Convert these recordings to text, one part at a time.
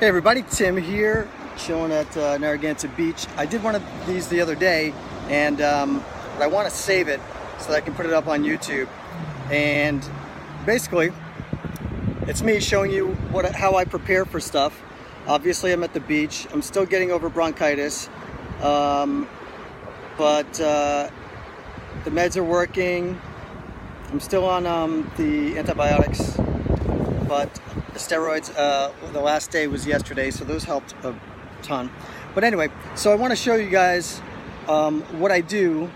Hey everybody, Tim here, chilling at Narragansett Beach. I did one of these the other day, and but I want to save it so that I can put it up on YouTube. And basically, it's me showing you how I prepare for stuff. Obviously, I'm at the beach. I'm still getting over bronchitis, but the meds are working. I'm still on the antibiotics, but the steroids, the last day was yesterday, so those helped a ton. But anyway, so I want to show you guys what I do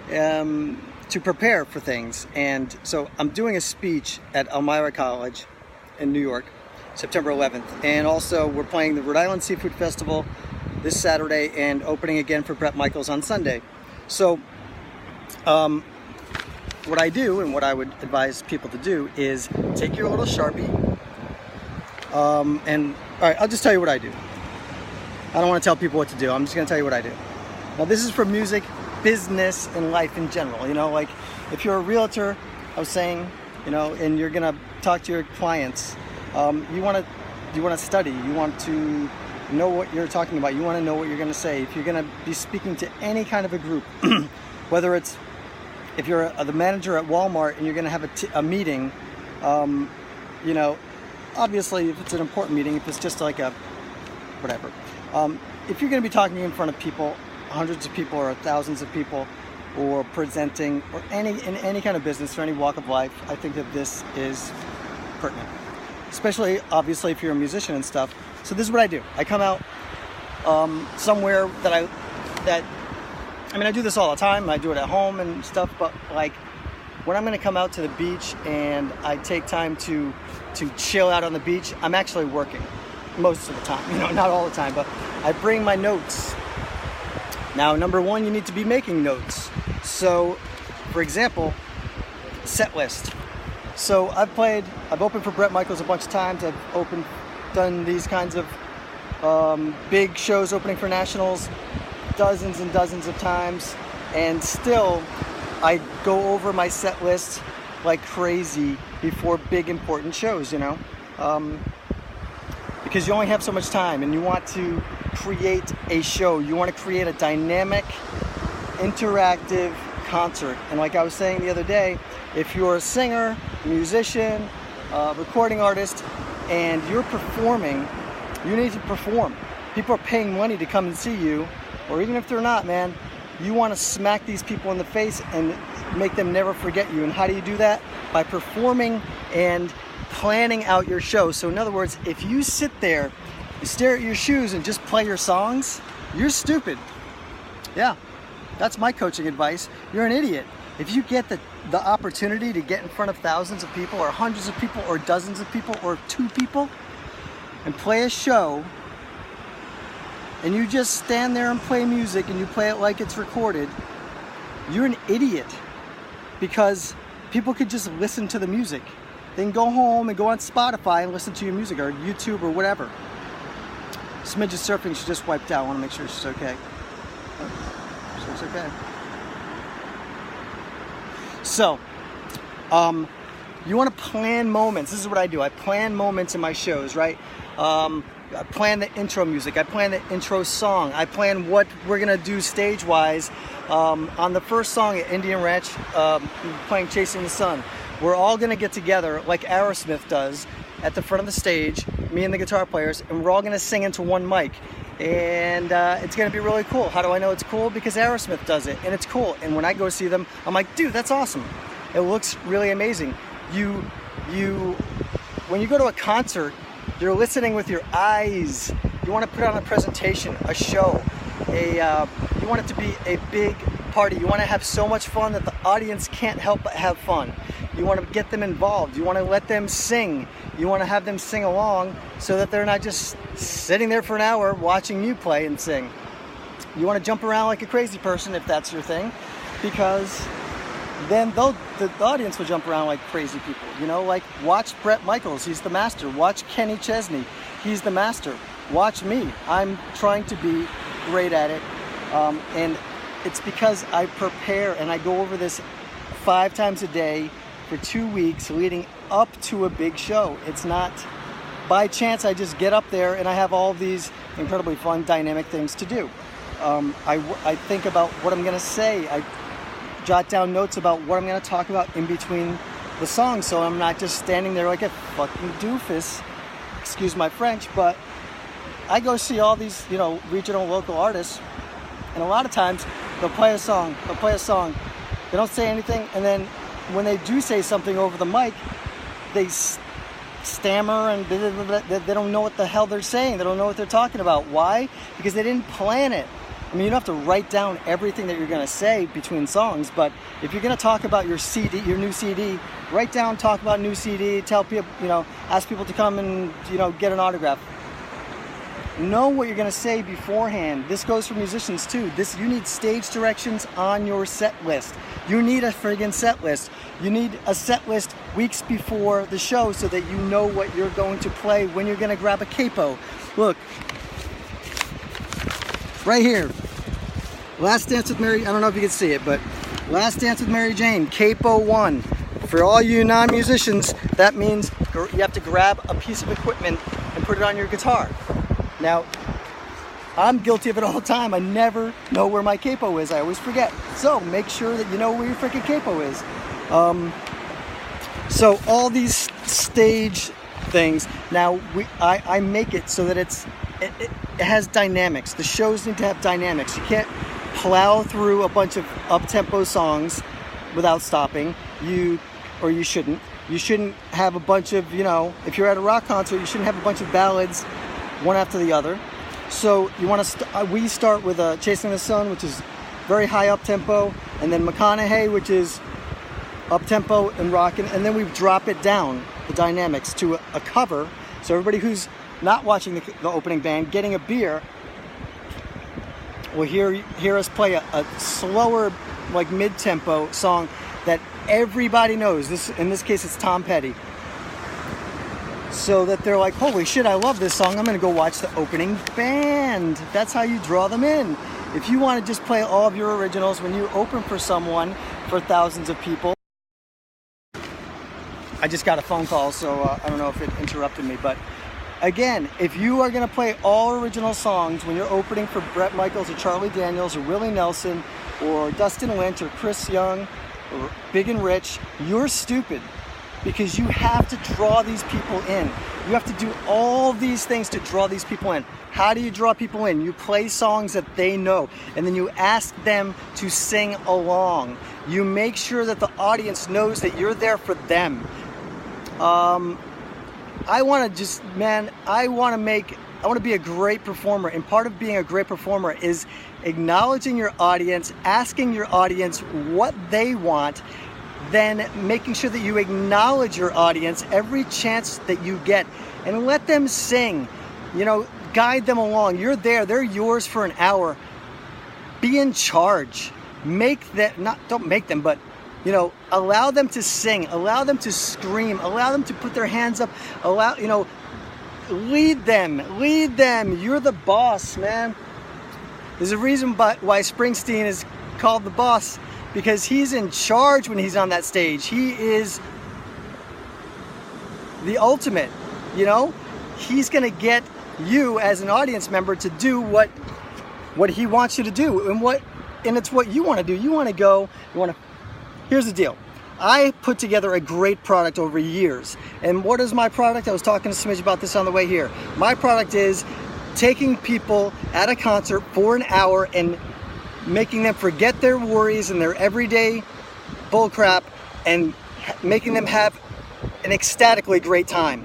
to prepare for things. And so I'm doing a speech at Elmira College in New York, September 11th. And also we're playing the Rhode Island Seafood Festival this Saturday and opening again for Bret Michaels on Sunday. So what I do, and what I would advise people to do, is take your little Sharpie, and all right, I'll just tell you what I do. I don't want to tell people what to do. I'm just going to tell you what I do. Now, this is for music, business, and life in general. You know, like if you're a realtor, I was saying, you know, and you're going to talk to your clients, you want to study. You want to know what you're talking about. You want to know what you're going to say. If you're going to be speaking to any kind of a group, whether it's if you're the manager at Walmart and you're going to have a meeting, you know, obviously if it's an important meeting, if it's just like a whatever, if you're going to be talking in front of people, hundreds of people or thousands of people, or presenting, or in any kind of business or any walk of life, I think that this is pertinent, especially obviously if you're a musician and stuff. So this is what I do. I come out somewhere I mean, I do this all the time. I do it at home and stuff, but like when I'm going to come out to the beach and I take time to chill out on the beach, I'm actually working most of the time, you know, not all the time, but I bring my notes. Now, number one, you need to be making notes. So, for example, set list. So I've opened for Bret Michaels a bunch of times. I've done these kinds of big shows, opening for nationals, dozens and dozens of times, and still I go over my set list like crazy before big important shows, you know, because you only have so much time and you want to create a show. You want to create a dynamic, interactive concert. And like I was saying the other day, if you're a singer, musician, recording artist, and you're performing, you need to perform. People are paying money to come and see you, or even if they're not, man, you want to smack these people in the face and make them never forget you. And how do you do that? By performing and planning out your show. So in other words, if you sit there, you stare at your shoes and just play your songs, you're stupid. Yeah, that's my coaching advice. You're an idiot. If you get the opportunity to get in front of thousands of people or hundreds of people or dozens of people or two people and play a show, and you just stand there and play music and you play it like it's recorded, you're an idiot, because people could just listen to the music. They can go home and go on Spotify and listen to your music, or YouTube or whatever. Smidge is surfing, she just wiped out. I want to make sure she's okay. Oh, she's okay. So, you want to plan moments. This is what I do. I plan moments in my shows, right? I plan the intro music. I plan the intro song. I plan what we're going to do stage-wise. On the first song at Indian Ranch, playing Chasing the Sun, we're all going to get together like Aerosmith does at the front of the stage, me and the guitar players, and we're all going to sing into one mic. And it's going to be really cool. How do I know it's cool? Because Aerosmith does it, and it's cool. And when I go see them, I'm like, dude, that's awesome. It looks really amazing. When you go to a concert, you're listening with your eyes. You want to put on a presentation, a show. You want it to be a big party. You want to have so much fun that the audience can't help but have fun. You want to get them involved. You want to let them sing. You want to have them sing along so that they're not just sitting there for an hour watching you play and sing. You want to jump around like a crazy person if that's your thing, because then the audience will jump around like crazy people. You know, like watch Bret Michaels, he's the master. Watch Kenny Chesney, he's the master. Watch me, I'm trying to be great at it. And it's because I prepare and I go over this 5 times a day for 2 weeks leading up to a big show. It's not by chance, I just get up there and I have all these incredibly fun, dynamic things to do. I think about what I'm going to say. I jot down notes about what I'm going to talk about in between the songs, so I'm not just standing there like a fucking doofus. Excuse my French, but I go see all these, regional, local artists, and a lot of times they'll play a song. They don't say anything, and then when they do say something over the mic, they stammer and they don't know what the hell they're saying. They don't know what they're talking about. Why? Because they didn't plan it. I mean, you don't have to write down everything that you're going to say between songs, but if you're going to talk about your CD, your new CD, write down, talk about new CD, tell people, ask people to come and, get an autograph. Know what you're going to say beforehand. This goes for musicians too. You need stage directions on your set list. You need a friggin' set list. You need a set list weeks before the show so that you know what you're going to play when you're going to grab a capo. Look, right here. Last Dance with Mary, I don't know if you can see it, but Last Dance with Mary Jane, Capo 1. For all you non-musicians, that means you have to grab a piece of equipment and put it on your guitar. Now, I'm guilty of it all the time. I never know where my capo is. I always forget. So make sure that you know where your freaking capo is. So all these stage things, now I make it so that it has dynamics. The shows need to have dynamics. You can't plow through a bunch of up-tempo songs without stopping. You shouldn't. You shouldn't have a bunch of, if you're at a rock concert, you shouldn't have a bunch of ballads one after the other. So you want to we start with Chasing the Sun, which is very high up tempo, and then McConaughey, which is up tempo and rocking, and then we drop it down, the dynamics, to a cover. So everybody who's not watching the opening band, getting a beer, will hear us play a slower, like mid-tempo song that everybody knows. In this case, it's Tom Petty. So that they're like, holy shit, I love this song. I'm going to go watch the opening band. That's how you draw them in. If you want to just play all of your originals when you open for someone, for thousands of people. I just got a phone call, so I don't know if it interrupted me. But again, if you are going to play all original songs when you're opening for Bret Michaels or Charlie Daniels or Willie Nelson or Dustin Lynch or Chris Young or Big and Rich, you're stupid. Because you have to draw these people in. You have to do all these things to draw these people in. How do you draw people in? You play songs that they know, and then you ask them to sing along. You make sure that the audience knows that you're there for them. I want to be a great performer, and part of being a great performer is acknowledging your audience, asking your audience what they want, then making sure that you acknowledge your audience every chance that you get and let them sing, guide them along. You're there, they're yours for an hour. Be in charge. Don't make them, but allow them to sing, allow them to scream, allow them to put their hands up, lead them. You're the boss, man. There's a reason why Springsteen is called the boss. Because he's in charge when he's on that stage. He is the ultimate, He's going to get you as an audience member to do what he wants you to do. And it's what you want to do. Here's the deal. I put together a great product over years. And what is my product? I was talking to Smidge about this on the way here. My product is taking people at a concert for an hour and making them forget their worries and their everyday bullcrap and making them have an ecstatically great time.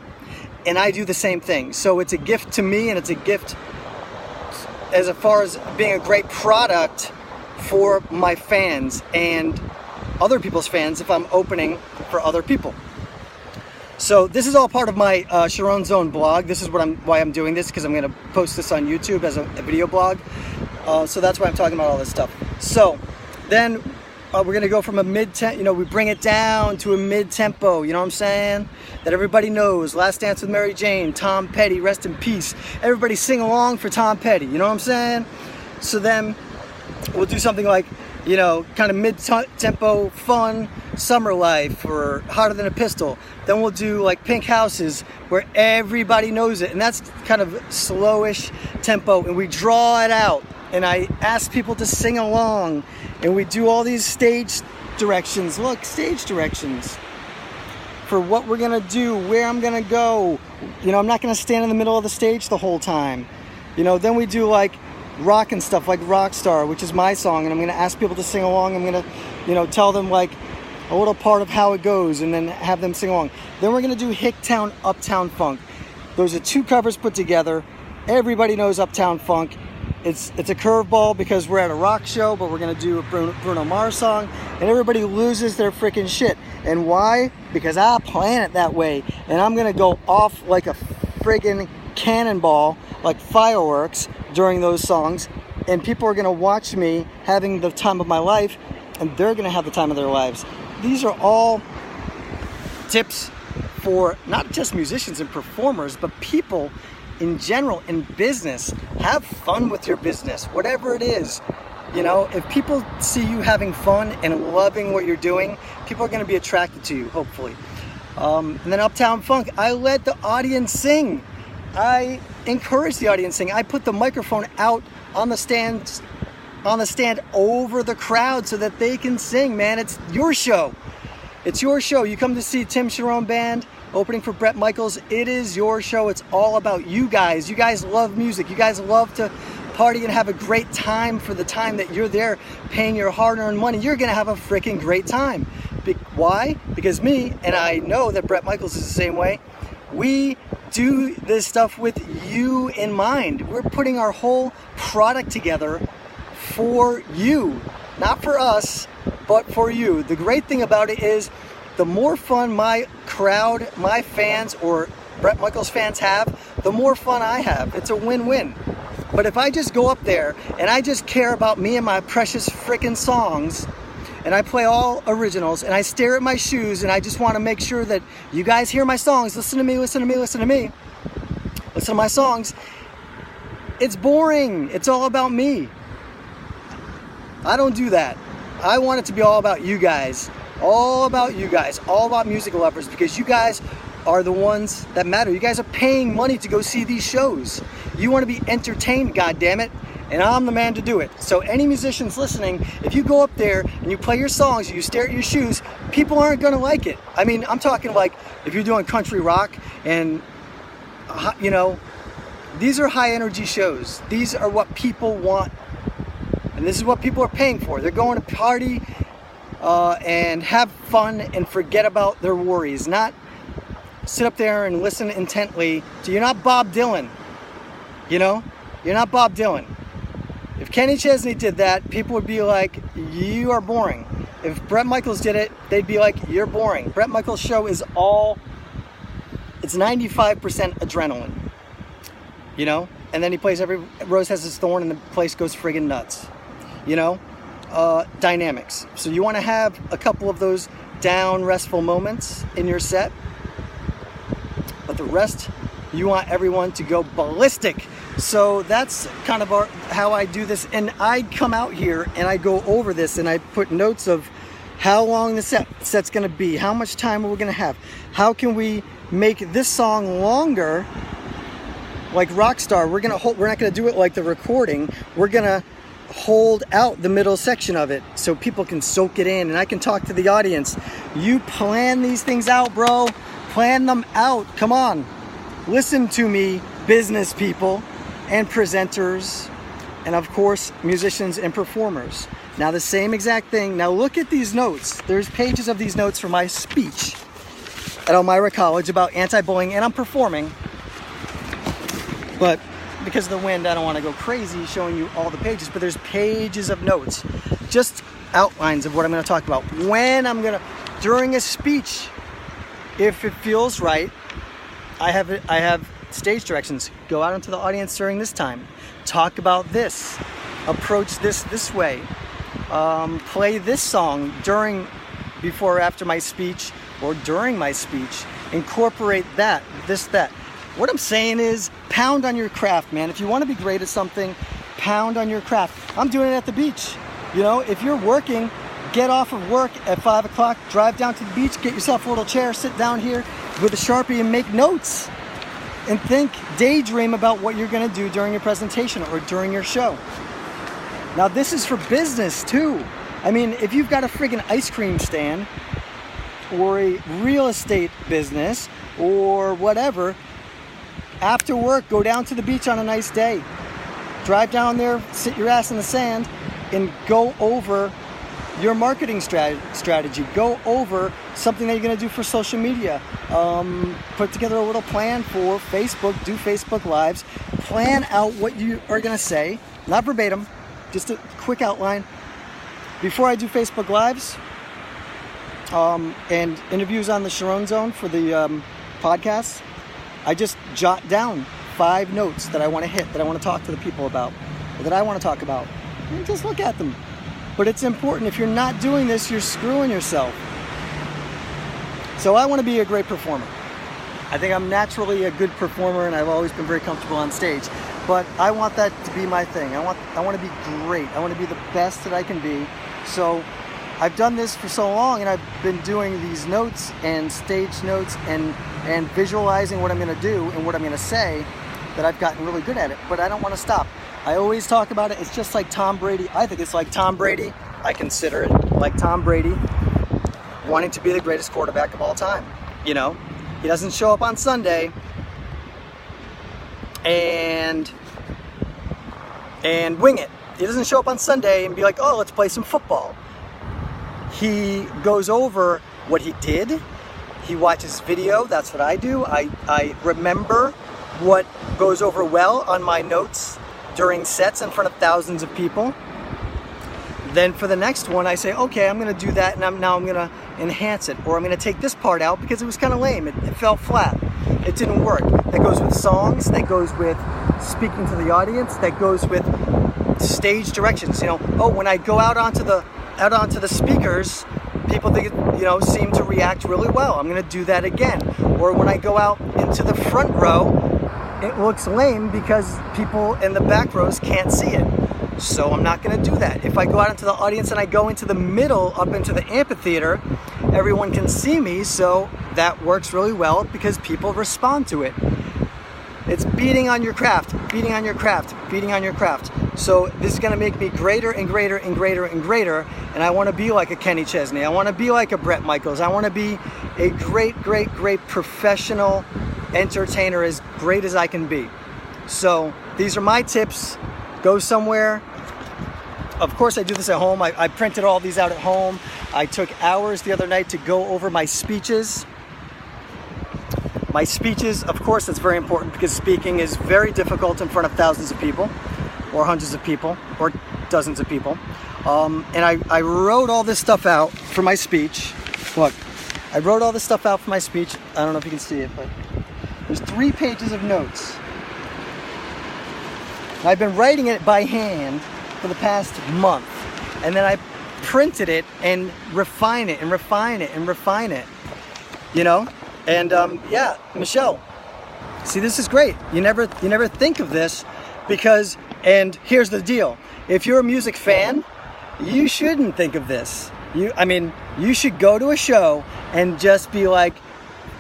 And I do the same thing. So it's a gift to me, and it's a gift as far as being a great product for my fans and other people's fans if I'm opening for other people. So this is all part of my Charron Zone blog. This is why I'm doing this, because I'm going to post this on YouTube as a video blog. So that's why I'm talking about all this stuff. So then we're going to go from a mid-tempo, we bring it down to a mid-tempo, you know what I'm saying? That everybody knows. Last Dance with Mary Jane, Tom Petty, rest in peace. Everybody sing along for Tom Petty, you know what I'm saying? So then we'll do something like, kind of mid-tempo, fun, Summer Life or Hotter Than a Pistol. Then we'll do like Pink Houses where everybody knows it, and that's kind of slowish tempo, and we draw it out, and I ask people to sing along, and we do all these stage directions. Look, stage directions for what we're gonna do, where I'm gonna go. You know, I'm not gonna stand in the middle of the stage the whole time. You know, then we do like rock and stuff like Rockstar, which is my song, and I'm gonna ask people to sing along. I'm gonna, you know, tell them like a little part of how it goes and then have them sing along. Then we're gonna do Hicktown, Uptown Funk. Those are 2 covers put together. Everybody knows Uptown Funk. It's a curveball because we're at a rock show, but we're gonna do a Bruno Mars song, and everybody loses their freaking shit. And why? Because I plan it that way, and I'm gonna go off like a friggin' cannonball, like fireworks during those songs, and people are gonna watch me having the time of my life, and they're gonna have the time of their lives. These are all tips for not just musicians and performers, but people in general in business. Have fun with your business, whatever it is. You know, if people see you having fun and loving what you're doing, people are going to be attracted to you, hopefully. And then Uptown Funk, I let the audience sing. I encourage the audience to sing. I put the microphone out on the stand over the crowd so that they can sing, man. It's your show. It's your show. You come to see Tim Charron Band opening for Bret Michaels. It is your show. It's all about you guys. You guys love music. You guys love to party and have a great time. For the time that you're there paying your hard-earned money, you're gonna have a freaking great time. Why? Because me, and I know that Bret Michaels is the same way, we do this stuff with you in mind. We're putting our whole product together for you, not for us, but for you. The great thing about it is the more fun my crowd, my fans, or Bret Michaels fans have, the more fun I have. It's a win-win. But if I just go up there and I just care about me and my precious frickin' songs, and I play all originals, and I stare at my shoes, and I just want to make sure that you guys hear my songs, listen to me, listen to me, listen to me, listen to my songs, it's boring. It's all about me. I don't do that. I want it to be all about you guys. All about you guys. All about music lovers, because you guys are the ones that matter. You guys are paying money to go see these shows. You want to be entertained, goddammit, and I'm the man to do it. So any musicians listening, if you go up there and you play your songs, you stare at your shoes, people aren't going to like it. I mean, I'm talking like if you're doing country rock and, you know, these are high energy shows. These are what people want. And this is what people are paying for. They're going to party and have fun and forget about their worries. Not sit up there and listen intently to, you're not Bob Dylan. You know? You're not Bob Dylan. If Kenny Chesney did that, people would be like, you are boring. If Bret Michaels did it, they'd be like, you're boring. Bret Michaels' show is it's 95% adrenaline. You know? And then he plays Every Rose Has Its Thorn and the place goes friggin' nuts. You know? Dynamics. So you want to have a couple of those down, restful moments in your set. But the rest, you want everyone to go ballistic. So that's kind of how I do this. And I come out here and I go over this and I put notes of how long the set's going to be, how much time we're going to have, how can we make this song longer. Like Rockstar, we're not going to do it like the recording. We're going to hold out the middle section of it so people can soak it in, and I can talk to the audience. You plan these things out, bro. Plan them out. Come on. Listen to me, business people and presenters, and of course, musicians and performers. Now the same exact thing. Now look at these notes. There's pages of these notes for my speech at Elmira College about anti-bullying, and I'm performing. But because of the wind, I don't want to go crazy showing you all the pages, but there's pages of notes, just outlines of what I'm going to talk about. During a speech, if it feels right, I have stage directions. Go out into the audience during this time. Talk about this. Approach this way. Play this song before or after my speech, or during my speech. Incorporate that. What I'm saying is, pound on your craft, man. If you want to be great at something, pound on your craft. I'm doing it at the beach. You know, if you're working, get off of work at 5 o'clock, drive down to the beach, get yourself a little chair, sit down here with a Sharpie and make notes. And daydream about what you're going to do during your presentation or during your show. Now, this is for business too. I mean, if you've got a friggin' ice cream stand or a real estate business or whatever, after work, go down to the beach on a nice day. Drive down there, sit your ass in the sand, and go over your marketing strategy. Go over something that you're going to do for social media. Put together a little plan for Facebook. Do Facebook Lives. Plan out what you are going to say. Not verbatim, just a quick outline. Before I do Facebook Lives and interviews on the Charron Zone for the podcast, I just jot down 5 notes that I want to hit, that I want to talk to the people about, or that I want to talk about. And just look at them. But it's important. If you're not doing this, you're screwing yourself. So I want to be a great performer. I think I'm naturally a good performer, and I've always been very comfortable on stage. But I want that to be my thing. I want to be great. I want to be the best that I can be. So I've done this for so long, and I've been doing these notes and stage notes and visualizing what I'm going to do and what I'm going to say, that I've gotten really good at it. But I don't want to stop. I always talk about it. It's just like Tom Brady. I think it's like Tom Brady. I consider it like Tom Brady wanting to be the greatest quarterback of all time. You know, he doesn't show up on Sunday and wing it. He doesn't show up on Sunday and be like, oh, let's play some football. He goes over what he did. He watches video. That's what I do. I remember what goes over well on my notes during sets in front of thousands of people. Then for the next one, I say, okay, I'm going to do that, and now I'm going to enhance it, or I'm going to take this part out because it was kind of lame. It fell flat. It didn't work. That goes with songs. That goes with speaking to the audience. That goes with stage directions. You know, oh, when I go out onto the speakers, people seem to react really well. I'm going to do that again. Or when I go out into the front row, it looks lame because people in the back rows can't see it. So I'm not going to do that. If I go out into the audience and I go into the middle, up into the amphitheater, everyone can see me, so that works really well because people respond to it. It's beating on your craft, beating on your craft, beating on your craft. So this is going to make me greater and greater and greater and greater, and I want to be like a Kenny Chesney. I want to be like a Bret Michaels. I want to be a great, great, great professional entertainer, as great as I can be. So these are my tips. Go somewhere. Of course, I do this at home. I printed all these out at home. I took hours the other night to go over my speeches. My speeches, of course, that's very important because speaking is very difficult in front of thousands of people, or hundreds of people, or dozens of people. And I wrote all this stuff out for my speech. Look, I wrote all this stuff out for my speech. I don't know if you can see it, but there's 3 pages of notes. I've been writing it by hand for the past month, and then I printed it and refine it and refine it and refine it, you know. And yeah, Michelle, see, this is great. You never think of this because, and here's the deal: if you're a music fan, you shouldn't think of this. You should go to a show and just be like,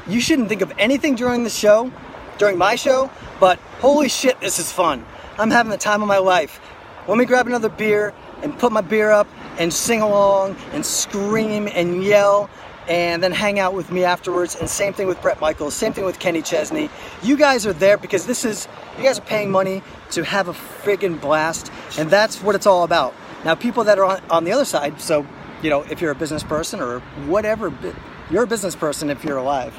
you shouldn't think of anything during the show, during my show, but holy shit, this is fun. I'm having the time of my life. Let me grab another beer and put my beer up and sing along and scream and yell and then hang out with me afterwards. And same thing with Bret Michaels, same thing with Kenny Chesney. You guys are there because you guys are paying money to have a friggin' blast, and that's what it's all about. Now, people that are on the other side, so, you know, if you're a business person or whatever, you're a business person if you're alive.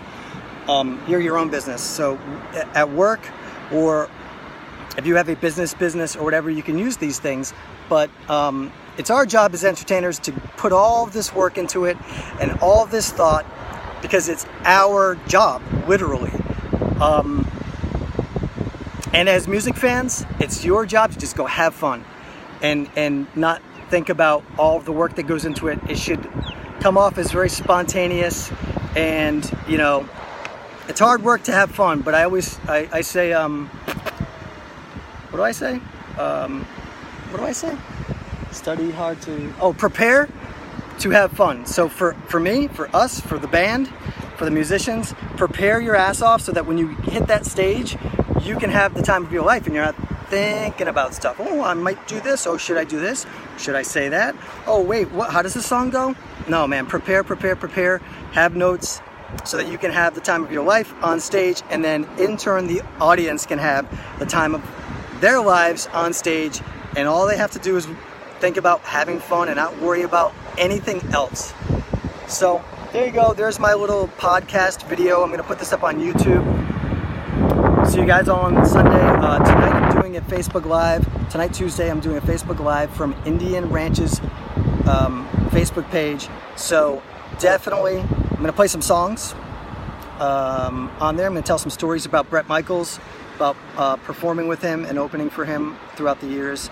You're your own business. So at work, or if you have a business or whatever, you can use these things. But it's our job as entertainers to put all of this work into it and all of this thought, because it's our job, literally. And as music fans, it's your job to just go have fun and not think about all of the work that goes into it. It should come off as very spontaneous, and, you know, it's hard work to have fun. But I say, what do I say? What do I say? Study hard to... Oh, prepare to have fun. So for me, for us, for the band, for the musicians, prepare your ass off so that when you hit that stage, you can have the time of your life and you're not thinking about stuff. Oh, I might do this. Oh, should I do this? Should I say that? Oh, wait, what? How does this song go? No, man, prepare. Have notes so that you can have the time of your life on stage, and then in turn the audience can have the time of their lives on stage, and all they have to do is think about having fun and not worry about anything else. So there you go. There's my little podcast video. I'm going to put this up on YouTube. See you guys on Sunday. Tonight I'm doing a Facebook Live. Tonight, Tuesday, I'm doing a Facebook Live from Indian Ranch's Facebook page. So definitely, I'm going to play some songs on there. I'm going to tell some stories about Bret Michaels, about performing with him and opening for him throughout the years.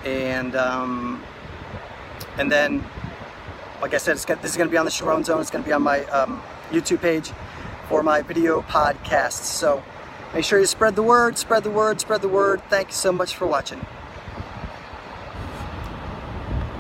And then, like I said, this is going to be on the Charron Zone. It's going to be on my YouTube page for my video podcasts. So make sure you spread the word. Thank you so much for watching.